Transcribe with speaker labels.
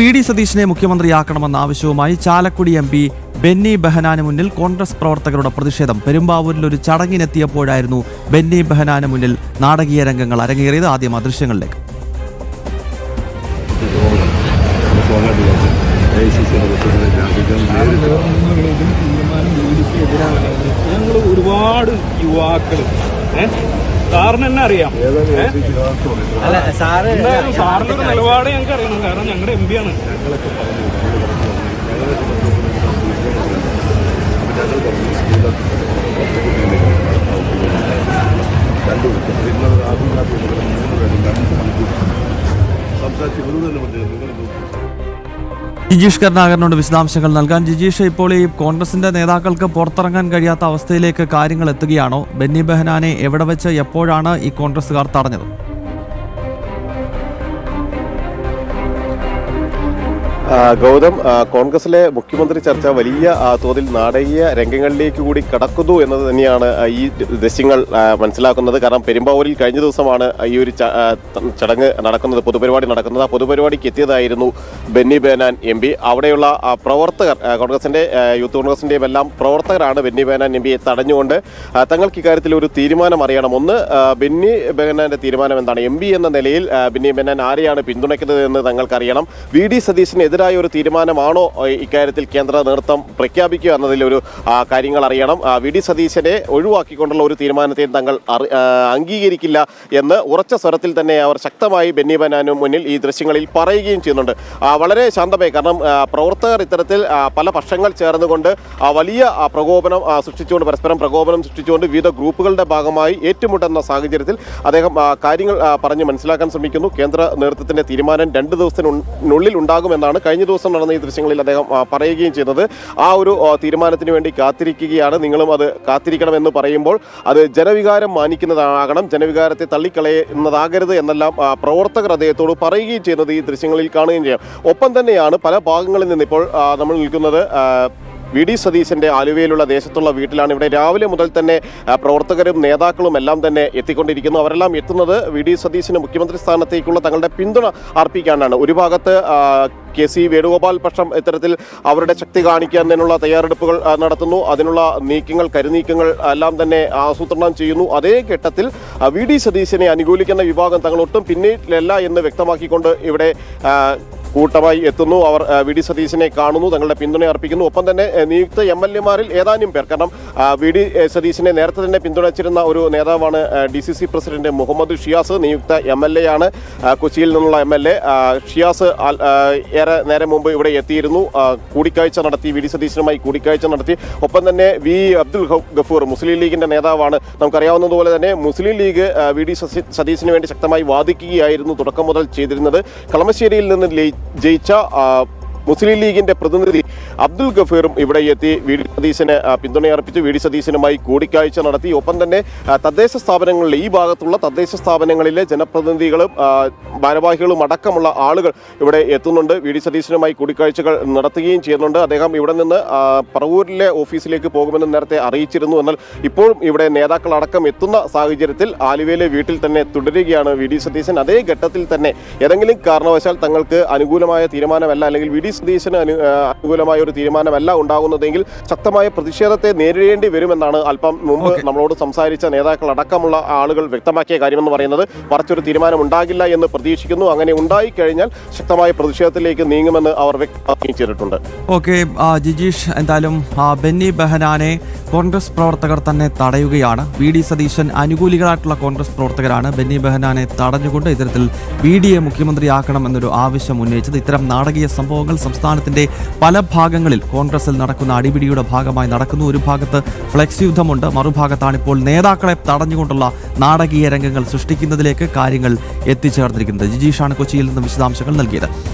Speaker 1: P D. സതീശനെ മുഖ്യമന്ത്രിയാക്കണമെന്ന ആവശ്യവുമായി Chalakudy M P Benny Behanan മുന്നിൽ കോൺഗ്രസ് പ്രവർത്തകരുടെ പ്രതിഷേധം. പെരുമ്പാവൂരിൽ ഒരു ചടങ്ങിനെത്തിയപ്പോഴായിരുന്നു ബെന്നി ബെഹനാന് മുന്നിൽ നാടകീയ രംഗങ്ങൾ അരങ്ങേറിയത്. ആദ്യം ആ ദൃശ്യങ്ങളിലേക്ക്.
Speaker 2: ഞങ്ങൾ ഒരുപാട് യുവാക്കൾ സാറിന് തന്നെ അറിയാം. സാറിന്റെ ഒരു നിലപാട് ഞങ്ങൾക്ക് അറിയണം. കാരണം ഞങ്ങളുടെ എം പി ആണ്.
Speaker 1: ജിജീഷ് കരുണാകരനോട് വിശദാംശങ്ങൾ നൽകാൻ. ജിജീഷ്, ഇപ്പോൾ ഈ കോൺഗ്രസിന്റെ നേതാക്കൾക്ക് പുറത്തിറങ്ങാൻ കഴിയാത്ത അവസ്ഥയിലേക്ക് കാര്യങ്ങൾ എത്തുകയാണോ? ബെന്നി ബെഹനാനെ എവിടെ വെച്ച് എപ്പോഴാണ് ഈ കോൺഗ്രസുകാർ തടഞ്ഞത്?
Speaker 3: ഗൗതം, കോൺഗ്രസിലെ മുഖ്യമന്ത്രി ചർച്ച വലിയ തോതിൽ നാടകീയ രംഗങ്ങളിലേക്ക് കൂടി കടക്കുന്നു എന്നത് തന്നെയാണ് ഈ ദൃശ്യങ്ങൾ മനസ്സിലാക്കുന്നത്. കാരണം പെരുമ്പാവൂരിൽ കഴിഞ്ഞ ദിവസമാണ് ഈ ഒരു ചടങ്ങ് നടക്കുന്നത്, പൊതുപരിപാടി നടക്കുന്നത്. ആ പൊതുപരിപാടിക്ക് എത്തിയതായിരുന്നു ബെന്നി ബെഹനാൻ എം പി. അവിടെയുള്ള പ്രവർത്തകർ, കോൺഗ്രസിന്റെ യൂത്ത് കോൺഗ്രസിന്റെയും എല്ലാം പ്രവർത്തകരാണ് ബെന്നി ബെഹനാൻ എം പിയെ തടഞ്ഞുകൊണ്ട് തങ്ങൾക്ക് ഇക്കാര്യത്തിൽ ഒരു തീരുമാനം അറിയണം. ഒന്ന്, ബെന്നി ബെഹനാന്റെ തീരുമാനം എന്താണ്? എം പി എന്ന നിലയിൽ ബെന്നി ബെഹനാൻ ആരെയാണ് പിന്തുണയ്ക്കുന്നത് എന്ന് തങ്ങൾക്കറിയണം. വി.ഡി. സതീശനെതിരെ ഒരു തീരുമാനമാണോ ഇക്കാര്യത്തിൽ കേന്ദ്ര നേതൃത്വം പ്രഖ്യാപിക്കുക എന്നതിലൊരു കാര്യങ്ങൾ അറിയണം. വി.ഡി. സതീശനെ ഒഴിവാക്കിക്കൊണ്ടുള്ള ഒരു തീരുമാനത്തെയും തങ്ങൾ അംഗീകരിക്കില്ല എന്ന് ഉറച്ച സ്വരത്തിൽ തന്നെ അവർ ശക്തമായി ബെന്നി ബെഹനാനു മുന്നിൽ ഈ ദൃശ്യങ്ങളിൽ പറയുകയും ചെയ്യുന്നുണ്ട്. വളരെ ശാന്തമായി, കാരണം പ്രവർത്തകർ ഇത്തരത്തിൽ പല പക്ഷങ്ങൾ ചേർന്നുകൊണ്ട് വലിയ പ്രകോപനം സൃഷ്ടിച്ചുകൊണ്ട്, പരസ്പരം പ്രകോപനം സൃഷ്ടിച്ചുകൊണ്ട് വിവിധ ഗ്രൂപ്പുകളുടെ ഭാഗമായി ഏറ്റുമുട്ടുന്ന സാഹചര്യത്തിൽ അദ്ദേഹം കാര്യങ്ങൾ പറഞ്ഞ് മനസ്സിലാക്കാൻ ശ്രമിക്കുന്നു. കേന്ദ്ര നേതൃത്വത്തിന്റെ തീരുമാനം 2 ദിവസത്തിനുള്ളിൽ ഉണ്ടാകുമെന്നാണ് കഴിഞ്ഞ ദിവസം നടന്ന ഈ ദൃശ്യങ്ങളിൽ അദ്ദേഹം പറയുകയും ചെയ്തത്. ആ ഒരു തീരുമാനത്തിന് വേണ്ടി കാത്തിരിക്കുകയാണ്, നിങ്ങളും അത് കാത്തിരിക്കണമെന്ന് പറയുമ്പോൾ അത് ജനവികാരം മാനിക്കുന്നതാകണം, ജനവികാരത്തെ തള്ളിക്കളയുന്നതാകരുത് എന്നെല്ലാം പ്രവർത്തകർ അദ്ദേഹത്തോട് പറയുകയും ചെയ്യുന്നത് ഈ ദൃശ്യങ്ങളിൽ കാണുകയും ചെയ്യാം. ഒപ്പം തന്നെയാണ് പല ഭാഗങ്ങളിൽ നിന്ന് ഇപ്പോൾ നമ്മൾ നിൽക്കുന്നത് വി.ഡി. സതീശന്റെ ആലുവയിലുള്ള ദേശത്തുള്ള വീട്ടിലാണ്. ഇവിടെ രാവിലെ മുതൽ തന്നെ പ്രവർത്തകരും നേതാക്കളും എല്ലാം തന്നെ എത്തിക്കൊണ്ടിരിക്കുന്നു. അവരെല്ലാം എത്തുന്നത് വി.ഡി. സതീശന് മുഖ്യമന്ത്രി സ്ഥാനത്തേക്കുള്ള തങ്ങളുടെ പിന്തുണ അർപ്പിക്കാനാണ്. ഒരു ഭാഗത്ത് കെ.സി. വേണുഗോപാൽ പക്ഷം ഇത്തരത്തിൽ അവരുടെ ശക്തി കാണിക്കുന്നതിനുള്ള തയ്യാറെടുപ്പുകൾ നടത്തുന്നു. അതിനുള്ള കരുനീക്കങ്ങൾ എല്ലാം തന്നെ ആസൂത്രണം ചെയ്യുന്നു. അതേ ഘട്ടത്തിൽ വി.ഡി. സതീശനെ അനുകൂലിക്കുന്ന വിഭാഗം തങ്ങൾ ഒട്ടും പിന്നിലല്ല എന്ന് വ്യക്തമാക്കിക്കൊണ്ട് ഇവിടെ കൂട്ടമായി എത്തുന്നു. അവർ വി.ഡി. സതീശനെ കാണുന്നു, തങ്ങളുടെ പിന്തുണ അർപ്പിക്കുന്നു. ഒപ്പം തന്നെ നിയുക്ത എം.എൽ.എമാരിൽ ഏതാനും പേർ, കാരണം വി.ഡി. സതീശനെ നേരത്തെ തന്നെ പിന്തുണച്ചിരുന്ന ഒരു നേതാവാണ് DCC പ്രസിഡന്റ് മുഹമ്മദ് ഷിയാസ്. നിയുക്ത എം.എൽ.എ ആണ്, കൊച്ചിയിൽ നിന്നുള്ള എം.എൽ.എ. ഷിയാസ് ഏറെ നേരം മുമ്പ് ഇവിടെ എത്തിയിരുന്നു, കൂടിക്കാഴ്ച നടത്തി, വി.ഡി. സതീശനുമായി കൂടിക്കാഴ്ച നടത്തി. ഒപ്പം തന്നെ വി. അബ്ദുൽ ഗഫൂർ മുസ്ലിം ലീഗിന്റെ നേതാവാണ്. നമുക്കറിയാവുന്നതുപോലെ തന്നെ മുസ്ലിം ലീഗ് വി.ഡി. സതീശന് വേണ്ടി ശക്തമായി വാദിക്കുകയായിരുന്നു തുടക്കം മുതൽ ചെയ്തിരുന്നത്. കളമശ്ശേരിയിൽ നിന്ന് ജയിച്ച മുസ്ലിം ലീഗിന്റെ പ്രതിനിധി അബ്ദുൽ ഗഫീറും ഇവിടെ എത്തി വി.ഡി. സതീശന് പിന്തുണയർപ്പിച്ചു, വി.ഡി. സതീശനുമായി കൂടിക്കാഴ്ച നടത്തി. ഒപ്പം തന്നെ തദ്ദേശ സ്ഥാപനങ്ങളിലെ ഈ ഭാഗത്തുള്ള തദ്ദേശ സ്ഥാപനങ്ങളിലെ ജനപ്രതിനിധികളും ഭാരവാഹികളും അടക്കമുള്ള ആളുകൾ ഇവിടെ എത്തുന്നുണ്ട്. വി.ഡി. സതീശനുമായി കൂടിക്കാഴ്ചകൾ നടത്തുകയും ചെയ്യുന്നുണ്ട്. അദ്ദേഹം ഇവിടെ നിന്ന് പറവൂരിലെ ഓഫീസിലേക്ക് പോകുമെന്ന് നേരത്തെ അറിയിച്ചിരുന്നു. എന്നാൽ ഇപ്പോഴും ഇവിടെ നേതാക്കൾ അടക്കം എത്തുന്ന സാഹചര്യത്തിൽ ആലുവയിലെ വീട്ടിൽ തന്നെ തുടരുകയാണ് വി.ഡി. സതീശൻ. അതേ ഘട്ടത്തിൽ തന്നെ ഏതെങ്കിലും കാരണവശാൽ തങ്ങൾക്ക് അനുകൂലമായ തീരുമാനമല്ല, അല്ലെങ്കിൽ വി.ഡി. സതീശന് അനുകൂലമായ ഒരു തീരുമാനമല്ല ഉണ്ടാകുന്നതെങ്കിൽ ശക്തമായ പ്രതിഷേധത്തെ നേരിടേണ്ടി വരുമെന്നാണ് അല്പം മുമ്പ് നമ്മളോട് സംസാരിച്ച നേതാക്കൾ അടക്കമുള്ള ആളുകൾ വ്യക്തമാക്കിയ കാര്യമെന്ന് പറയുന്നത്. മറിച്ചൊരു തീരുമാനം ഉണ്ടാകില്ല എന്ന് പ്രതീക്ഷിക്കുന്നു. അങ്ങനെ ഉണ്ടായിക്കഴിഞ്ഞാൽ ശക്തമായ പ്രതിഷേധത്തിലേക്ക് നീങ്ങുമെന്ന് അവർ വ്യക്തമാക്കുകയും ചെയ്തിട്ടുണ്ട്.
Speaker 1: ഓക്കെ ജിജീഷ്, എന്തായാലും ബെന്നി ബെഹനാനെ കോൺഗ്രസ് പ്രവർത്തകർ തന്നെ തടയുകയാണ്. വി.ഡി. സതീശൻ അനുകൂലികളായിട്ടുള്ള കോൺഗ്രസ് പ്രവർത്തകരാണ് ബെന്നി ബെഹനാനെ തടഞ്ഞുകൊണ്ട് ഇത്തരത്തിൽ വി.ഡിയെ മുഖ്യമന്ത്രിയാക്കണം എന്നൊരു ആവശ്യം ഉന്നയിച്ചത്. ഇത്തരം നാടകീയ സംഭവങ്ങൾ സംസ്ഥാനത്തിന്റെ പല ഭാഗങ്ങളിൽ കോൺഗ്രസിൽ നടക്കുന്ന അടിപിടിയുടെ ഭാഗമായി നടക്കുന്നു. ഒരു ഭാഗത്ത് ഫ്ലെക്സ് യുദ്ധമുണ്ട്, മറുഭാഗത്താണിപ്പോൾ നേതാക്കളെ തടഞ്ഞുകൊണ്ടുള്ള നാടകീയ രംഗങ്ങൾ സൃഷ്ടിക്കുന്നതിലേക്ക് കാര്യങ്ങൾ എത്തിച്ചേർന്നിരിക്കുന്നത്. ജിജീഷാണ് കൊച്ചിയിൽ നിന്ന് വിശദാംശങ്ങൾ നൽകിയത്.